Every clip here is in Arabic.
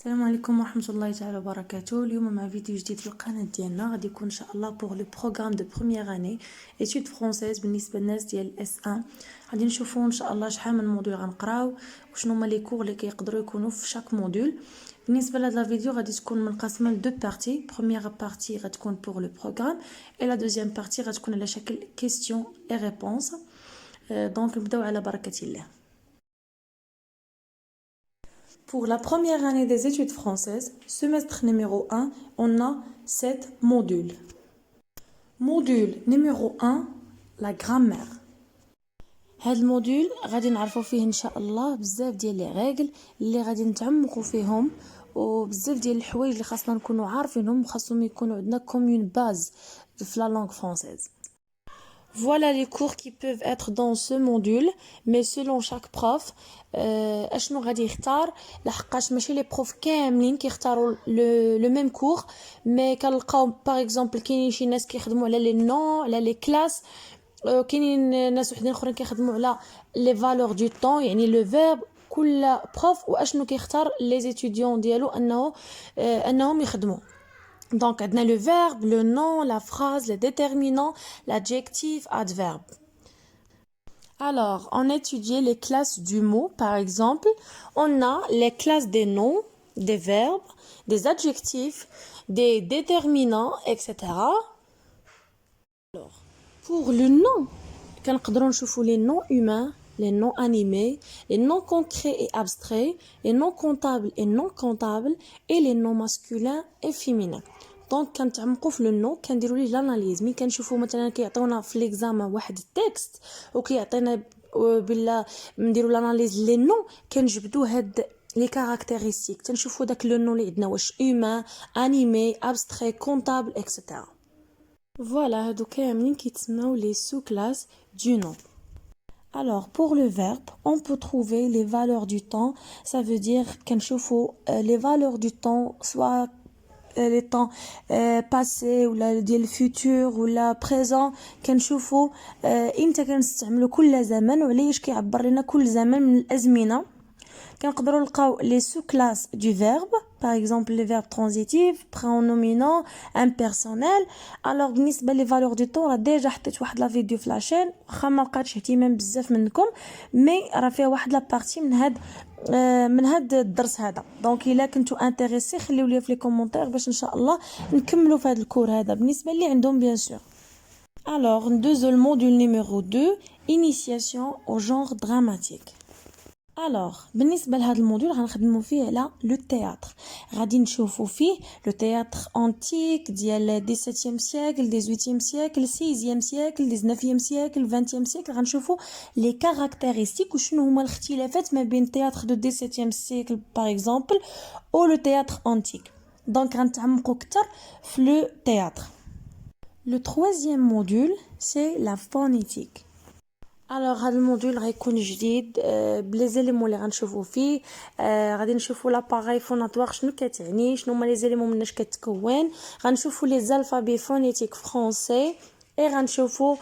السلام عليكم ورحمة الله تعالى وبركاته. اليوم مع فيديو جديد في القناة ديالنا. غادي يكون ان شاء الله بوغ لو بروغرام دو بروميير اني ايتود فرونسيز بالنسبة للناس ديال اس 1. غادي نشوفوا ان شاء الله شحال من موديل غنقراو وشنو هما لي كور اللي كيقدروا يكونوا في شاك موديل. بالنسبه لهاد لا فيديو غادي تكون منقسمه لدو بارتي. بروميير بارتي غتكون بوغ لو بروغرام اي لا دوزيام بارتي غتكون على شكل كيستيون اي ريبونس. دونك نبداو على بركة الله. Pour la première année des études françaises, semestre numéro 1, on a 7 modules. Module numéro 1, la grammaire. هاد الموديل غادي نعرفوا فيه ان شاء الله بزاف ديال لي ريغل اللي غادي نتعمقوا فيهم وبزاف ديال الحوايج اللي خاصنا نكونوا عارفينهم وخاصهم يكونوا عندنا كومون باز في لا لانغ فرونسيز. Voilà les cours qui peuvent être dans ce module, mais selon chaque prof, اشنو غادي يختار لحقاش ماشي لي بروف كاملين كيختاروا لو ميم كور، مي كنلقاو باغ اكزومبل كاينين شي ناس كيخدموا على لي نون على لي كلاس، كاينين ناس وحدين اخرين كيخدموا على لي فالور دو طون يعني لو فيرب. كل بروف واشنو كيختار لي زيتيديون ديالو انهم يخدموا. Donc, on a le verbe, le nom, la phrase, les déterminants, l'adjectif, adverbe. Alors, on étudie les classes du mot, par exemple. On a les classes des noms, des verbes, des adjectifs, des déterminants, etc. Alors, pour le nom, كنقدروا نشوفوا les noms humains, les noms animés, les noms concrets et abstraits, les noms comptables et non comptables, et les noms masculins et féminins. دونك كنتعمقوا في لو نو كنديروا ليه لاناليز. ملي كنشوفوا مثلا كيعطيونا في ليكزامان واحد التكست وكيعطينا بلا نديروا لاناليز لي نو كنجبدوا هاد لي كاركتيرستيك تنشوفوا داك لو نو اللي عندنا واش هيومان انيمي ابستري كونطابل اكسيتيرا. فوالا هادو كاملين كيتسموا لي سو كلاس دو نو. Alors, pour le verbe, on peut trouver les valeurs du temps. Ça veut dire كنشوفوا les valeurs du temps, soit les temps passé ولا ديال الفيتور ولا بريزون. كنشوفوا امتى كنستعملوا كل زمن وعلاش كيعبر لنا كل زمن من الازمنه. كنقدروا نلقاو لي سو كلاس دو فيرب par exemple les verbes transitifs pronominaux impersonnels. alors بالنسبه لي فالور دو طون راه ديجا حطيت واحد لا فيديو في لاشين واخا ما لقاتش اهتمام بزاف منكم، مي راه فيها واحد لا بارتي من هاد الدرس هذا. دونك الا كنتو انتريسي خليو لي في لي كومونتير باش ان شاء الله نكملوا في هذا الكور هذا بالنسبه لي عندهم بيان سور. alors ندوزو الموديل نيميرو 2 initiation au genre dramatique. alors بالنسبه لهذا الموديل غنخدموا فيه على لو تياتر. غادي نشوفوا فيه لو تياتر انتيك ديال 17 سيكل 18 سيكل 16 سيكل 19 سيكل 20 سيكل. غنشوفوا لي كاركتيرستيك وشنو هما الاختلافات ما بين تياتر دو 17 سيكل باغ اكزومبل او لو تياتر انتيك. دونك غنتعمقوا اكثر في لو تياتر. لو troisième موديل سي لا فونيتيك. alors هذا الموديل غيكون جديد بلي زيليمون اللي غنشوفوا فيه. غادي نشوفوا لاباغاي فوناتوار شنو كتعني، شنو هما لي زيليمون مناش كتكون. غنشوفوا لي زالفابي فونيتيك فرونسي et غنشوفوا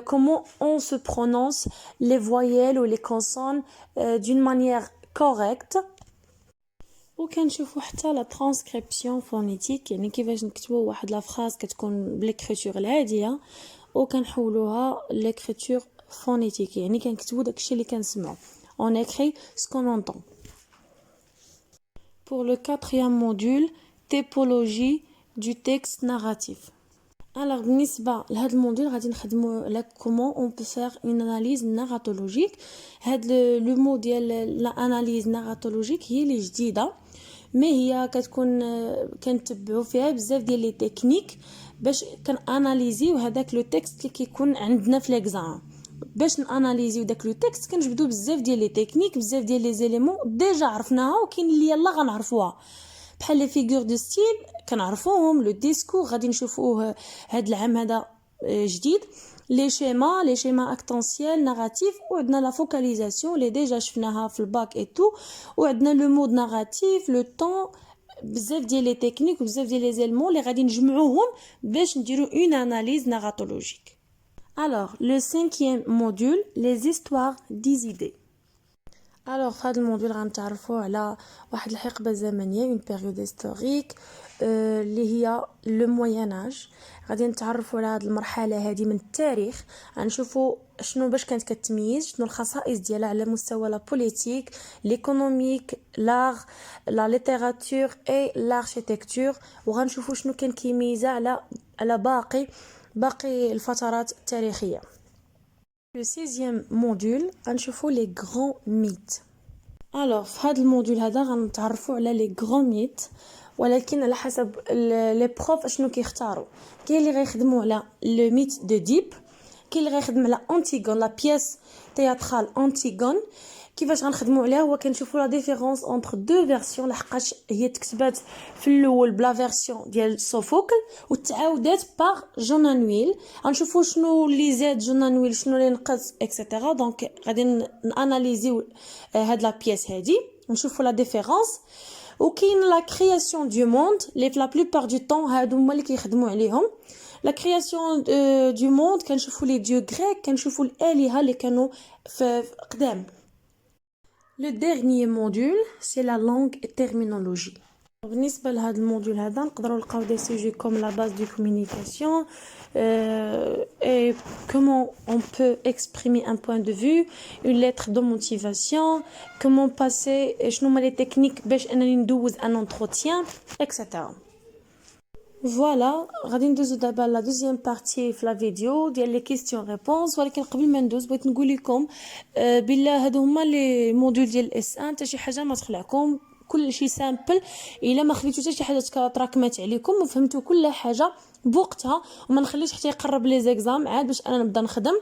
comment on se prononce les voyelles ou les consonnes d'une manière correcte. وكنشوفوا حتى لا ترانسكريبسيون فونيتيك يعني كيفاش نكتبوا واحد لا فراز كتكون بالكريتور العاديه وكنحولوها ليكريتور phonétique يعني كنكتبوا داكشي اللي كنسمعوا. on écrit ce qu'on entend. pour le quatrième module typologie du texte narratif. alors بالنسبه لهذا الموديل غادي نخدموا على comment on peut faire une analyse narratologique. هاد لو مو ديال الاناليز ناراتولوجيك هي اللي جديده، مي هي كتكون كنتبعوا فيها بزاف ديال لي تكنيك باش كناناليزيو هذاك لو تكست اللي كيكون عندنا في ليكزام. باش ناناليزيو داك لو تكست كنجبدوا بزاف ديال لي تكنيك بزاف ديال لي زيليمون ديجا عرفناها وكاين اللي يلا غنعرفوها بحال لي فيغور دو ستيل كنعرفوهم. لو ديسكور غادي نشوفوه هاد العام هذا جديد. لي شيما اكتونسيال ناراتيف وعندنا لا فوكاليزاسيون اللي ديجا شفناها في الباك اي تو وعندنا لو مود ناراتيف لو طون. بزاف ديال لي تكنيك وبزاف ديال لي زيلمون اللي غادي نجمعوهم باش نديرو اون اناليز ناراتولوجيك. Alors, le cinquième module, les histoires des idées. الوغ في هذا الموديل غنتعرفوا على واحد الحقبه زمنيه اون بيريود هيستوريك اللي هي لو موين اج. غادي نتعرفوا على هذه المرحله هذه من التاريخ، غنشوفوا شنو باش كانت كتميز، شنو الخصائص ديالها على مستوى لا بوليتيك، ليكونوميك، لاغ، لا ليتيراتور اي لاركتيكتور، وغنشوفوا شنو كان كيميزها على باقي الفترات التاريخيه. Le sixième module غنشوفوا les grands mythes. Alors في هذا الموديول هذا غنتعرفوا على les grands mythes، ولكن على حسب لي بروف اشنو كيختاروا. كاين اللي غيخدموا على لو ميت دو ديب، كاين اللي غيخدم على انتيغون لا بياس تياترال انتيغون. كيفاش غنخدموا عليها هو كنشوفوا لا ديفيرونس اونتر دو فيرسيون، لحقاش هي تكتبات في الاول بلا فيرسيون ديال سوفوكل وتعاودات باغ جونانويل. غنشوفوا شنو اللي زاد جونانويل، شنو اللي نقص اكسيتيرا. دونك غادي ناناليزيو هاد لا بياس هادي، نشوفوا لا ديفيرونس. وكاين لا كرياسيون دو موند لي في لا بلوبار دو طون هادو هما اللي كيخدموا عليهم. لا كرياسيون دو موند كنشوفوا لي ديو غريك، كنشوفوا الالهه اللي كانوا في قدام. Le dernier module, c'est la langue et terminologie. بالنسبة لهذا الموديول هذا نقدروا نلقاو des sujets comme la base de communication et comment on peut exprimer un point de vue, une lettre de motivation, comment passer شنو هما les techniques باش انني ندوز un entretien etc. فوالا غادي ندوزو دابا لا دوزيام بارتي في لا فيديو ديال لي كيسيون ريبونس. ولكن قبل ما ندوز بغيت نقول لكم بالله هادو هما لي موديول ديال الاس ان، حتى شي حاجه ما تخلعكم، كل شيء سامبل. الا ما خليتو حتى شي حاجه تراكمات عليكم وفهمتوا كل حاجه بوقتها وما نخليش حتى يقرب لي زيكزام عاد باش انا نبدا نخدم.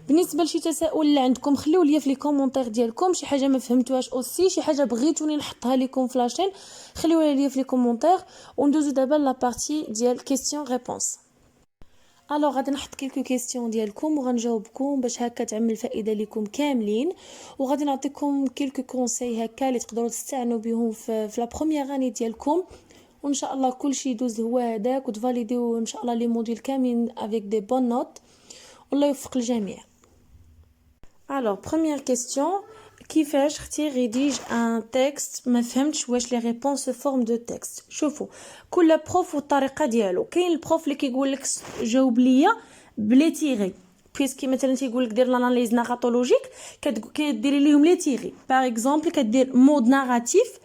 بالنسبه لشي تساؤل اللي عندكم خليو لي في لي كومونتير ديالكم، شي حاجه ما فهمتوهاش اوسي، شي حاجه بغيتوني نحطها لكم في لاشين خليوها لي في لي كومونتير. وندوزو دابا لا بارتي ديال كيسيون ريبونس. الوغ غادي نحط كيلكو كيسيون ديالكم وغنجاوبكم باش هكا تعمل فائده لكم كاملين، وغادي نعطيكم كيلكو كونساي هكا اللي تقدروا تستعنوا بهم في لا بروميير اني ديالكم، وان شاء الله كلشي يدوز هو هذاك وتفاليديو ان شاء الله لي موديل كاملين افيك دي بون نوت. والله يوفق الجميع. Alors, première question, كيفاش اختي ريديج ان تكست؟ ما فهمتش واش لي ريبونس فورم دو تكست. شوفوا كل بروف والطريقه ديالو. كاين البروف اللي كيقول لك جاوب ليا بلي تيغي، بيسكي مثلا تيقول لك دير لاناليز ناراتولوجيك كديري ليهم لي تيغي. باغ اكزومبل كدير مود ناراتيف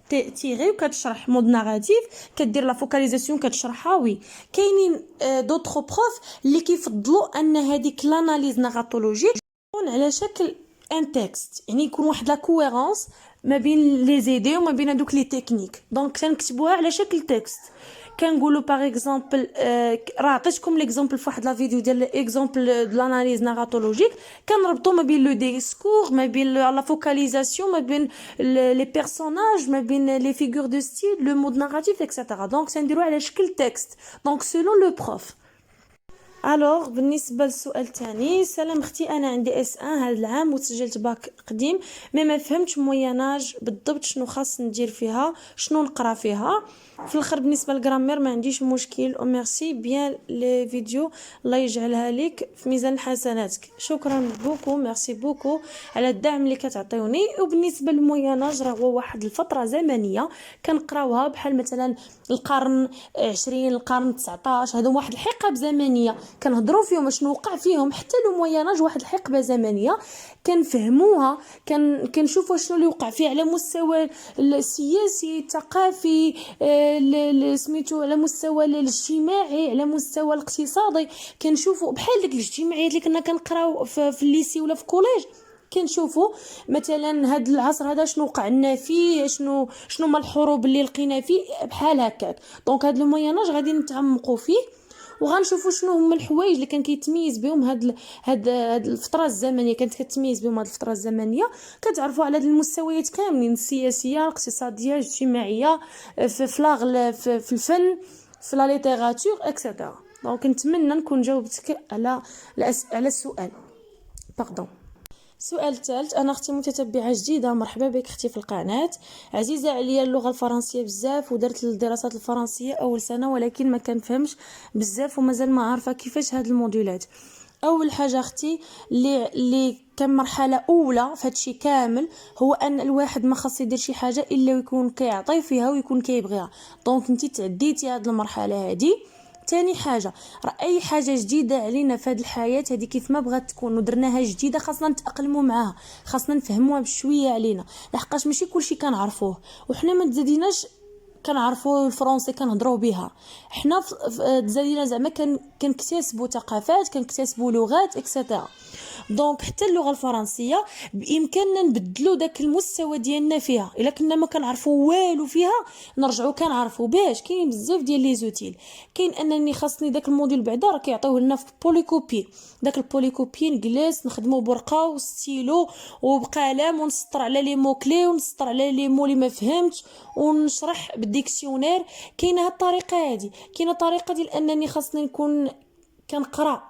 تيغي وكتشرح مود ناراتيف، كدير لا فوكاليزاسيون كتشرحها. وي كاينين دوطرو بروف اللي كيفضلوا ان هذيك لاناليز ناراتولوجيك تكون على شكل ان تكست، يعني يكون واحد لا كويرونس ما بين لي زيدي وما بين هذوك لي تكنيك. دونك كنكتبوها على شكل تكست. كنقولوا باغ اكزومبل راه عطيتكم ليكزومبل في واحد لا فيديو ديال اكزومبل دو لاناليز ناراتولوجيك، كنربطوا ما بين لو ديسكور، ما بين لا فوكاليزاسيون، ما بين لي بيرسوناج، ما بين لي فيغور دو ستيل، لو مود ناراتيف اكسيتيرا. دونك سنديروا على شكل تكست دونك سولون لو بروف. الوغ بالنسبه للسؤال الثاني، سلام اختي انا عندي اس ان هذا العام وسجلت باك قديم ما فهمتش مويناج بالضبط شنو خاص ندير فيها، شنو نقرا فيها. في الاخر بالنسبه للغرامير ما عنديش مشكل. او ميرسي بيان لي فيديو، الله يجعلها لك في ميزان حسناتك. شكرا بوكو، ميرسي بوكو على الدعم اللي كتعطيوني. وبالنسبه للمويناج راه هو واحد الفتره زمنيه كنقراوها، بحال مثلا القرن 20 القرن 19 هادو واحد الحقب زمنيه كنهضروا فيهم شنو وقع فيهم. حتى لو مويناج واحد الحقبه زمنيه كنفهموها، كنشوفوا شنو اللي وقع فيه على مستوى السياسي الثقافي سميتو، على مستوى الاجتماعي، على مستوى الاقتصادي. كنشوفوا بحال ديك الاجتماعيات اللي كنا كنقراو في الليسي ولا في كوليج، كنشوفوا مثلا هاد العصر هذا شنو وقع لنا فيه، شنو ما الحروب اللي لقينا فيه بحال هكاك. دونك هاد المويناج غادي نتعمقوا فيه وغنشوفوا شنو هما الحوايج اللي كان كيتميز بهم هاد الفتره الزمنيه، كانت كتميز بهم هاد الفتره الزمنيه. كتعرفوا على هاد المستويات كاملين، السياسيه، الاقتصاديه، الاجتماعيه، في الفن، في لا ليتيراتور اكسيتيرا. دونك نتمنى نكون جاوبتك على السؤال. باردون. السؤال الثالث، انا اختي متتبعه جديده، مرحبا بك اختي في القناه. عزيزه عليا اللغه الفرنسيه بزاف ودرت الدراسات الفرنسيه اول سنه، ولكن ما كنفهمش بزاف ومازال ما عارفه كيفاش هاد الموديولات. اول حاجه اختي اللي كان مرحله اولى فهادشي كامل، هو ان الواحد ما خاص يدير شي حاجه الا ويكون كيعطي فيها ويكون كيبغيها. دونك انت تعديتي هاد المرحله هادي. تاني حاجه، راه اي حاجه جديده علينا في هذه الحياه هذه كيف ما بغات تكون ودرناها جديده خاصنا نتاقلموا معاها، خاصنا نفهموها بشويه علينا، لحقاش ماشي كلشي كنعرفوه، وحنا ما تزاديناش كنعرفوا الفرنسي كنهضروا بها. حنا تزادينا زعما كنكتسبوا ثقافات، كنكتسبوا لغات اكسيتيرا. دونك حتى اللغه الفرنسيه بامكاننا نبدلوا داك المستوى ديالنا فيها. الا كنا ما كنعرفوا والو فيها نرجعوا كنعرفوا باش كاين بزاف ديال لي زوتيل. كاين انني خاصني داك الموديل بعدا راه كيعطيوه لنا في بوليكوبي، داك البوليكوبي نجلس نخدموا برقه وستيلو وبقلم ونسطر على لي مو كلي ونسطر على لي مو اللي ما فهمتش ونشرح بالديكسيونير. كاينه هاد الطريقه هادي، كاينه طريقه ديال انني خاصني نكون كنقرا،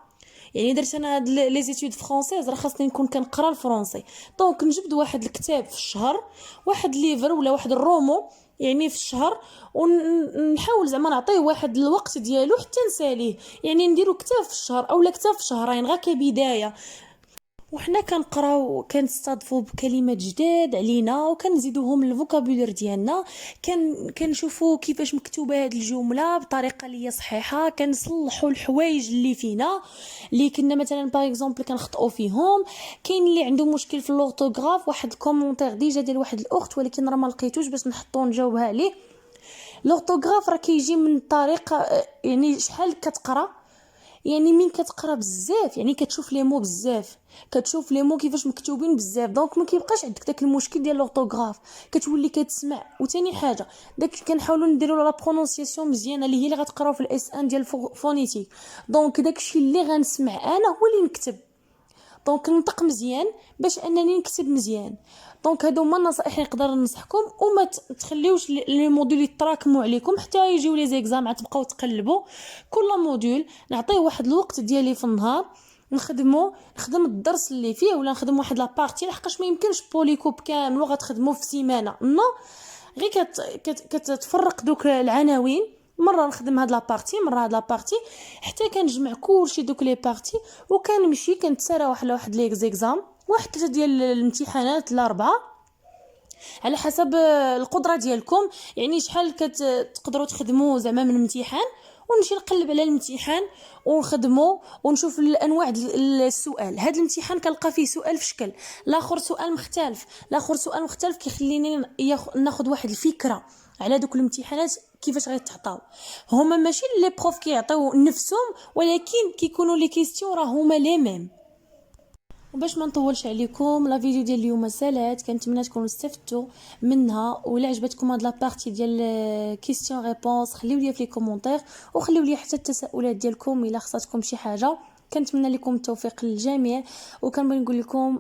يعني درت انا هاد لي زيتود فرونسيز راه خاصني نكون كنقرا الفرنسي. دونك نجبد واحد الكتاب في الشهر، واحد ليفر ولا واحد الرومو يعني في الشهر، ونحاول زعما نعطيه واحد الوقت ديالو حتى نساليه. يعني نديرو كتاب في الشهر اولا كتاب في شهرين غير كبدايه، وحنا كنقراو كنستضفوا بكلمات جداد علينا وكنزيدوهم للفوكابولير ديالنا. كنشوفوا كيفاش مكتوبه هذه الجمله بطريقه اللي هي صحيحه، كنصلحوا الحوايج اللي فينا اللي كنا مثلا باغ اكزومبل كنخطئوا فيهم. كاين اللي عنده مشكل في اللورتوغراف، واحد الكومونتير ديجا ديال واحد الاخت ولكن راه ما لقيتوش باش نحطو نجاوبها عليه. لورتوغراف راه كيجي من طريقه، يعني شحال كتقرا، يعني من كتقرا بزاف يعني كتشوف لي مو بزاف، كتشوف لي مو كيفاش مكتوبين بزاف، دونك ما كيبقاش عندك داك المشكل ديال لورتوغراف، كتولي كتسمع. وثاني حاجه داك كنحاولوا نديروا لا برونونسياسيون مزيانه اللي هي اللي غتقراو في الاس ان ديال فونيتيك. دونك داكشي اللي غنسمع انا هو اللي نكتب، دونك ننطق مزيان باش انني نكتب مزيان. دونك هادو هما النصائح اللي نقدر ننصحكم، وما تخليوش لي موديل يتراكموا عليكم حتى يجيو لي زيكزام تبقاو تقلبوا. كل موديل نعطيه واحد الوقت ديالي في النهار نخدم الدرس اللي فيه، ولا نخدم واحد لابارتي، لحقاش ما يمكنش بوليكوب كامل غتخدموا في سيمانه. نو غير كتفرق دوك العناوين، مره نخدم هاد لابارتي مره هاد لابارتي، حتى كنجمع كلشي دوك لي بارتي وكنمشي كنتسارى واحد لي زيكزام، واحد 3 ديال الامتحانات لا 4 على حسب القدره ديالكم. يعني شحال كتقدروا تخدموا زعما من امتحان، ونمشي نقلب على الامتحان ونخدمه ونشوف الانواع السؤال. هذا الامتحان كنلقى فيه سؤال في شكل، الاخر سؤال مختلف، الاخر سؤال مختلف، كيخليني ناخذ واحد الفكره على دوك الامتحانات كيفاش غيتعطاو. هما ماشي لي بروف كيعطيو نفسهم، ولكن كيكونوا لي كيستيون راه هما لي ميم. وباش ما نطولش عليكم، لا فيديو ديال اليوم سالات، كنتمنى تكونوا استفدتوا منها. ولا عجبتكم هاد لابارتي ديال كيستيون ريبونس خليو لي في لي كومونتير، وخليو لي حتى التساؤلات ديالكم الا خصاتكم شي حاجه. كنتمنى لكم التوفيق للجميع، وكنبغي نقول لكم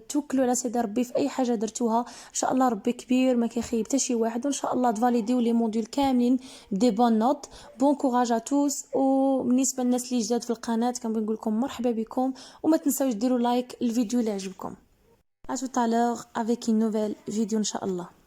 توكلوا على سيدي ربي في اي حاجه درتوها، ان شاء الله ربي كبير ما كيخيب حتى شي واحد، وان شاء الله تفاليديو لي موديول كاملين بدي بون نوت. بون كوراج ا توس. وبالنسبه للناس اللي جداد في القناه كنبغي نقول لكم مرحبا بكم، وما تنساوش ديروا لايك الفيديو اللي عجبكم. à tout à l'heure avec une nouvelle vidéo ان شاء الله.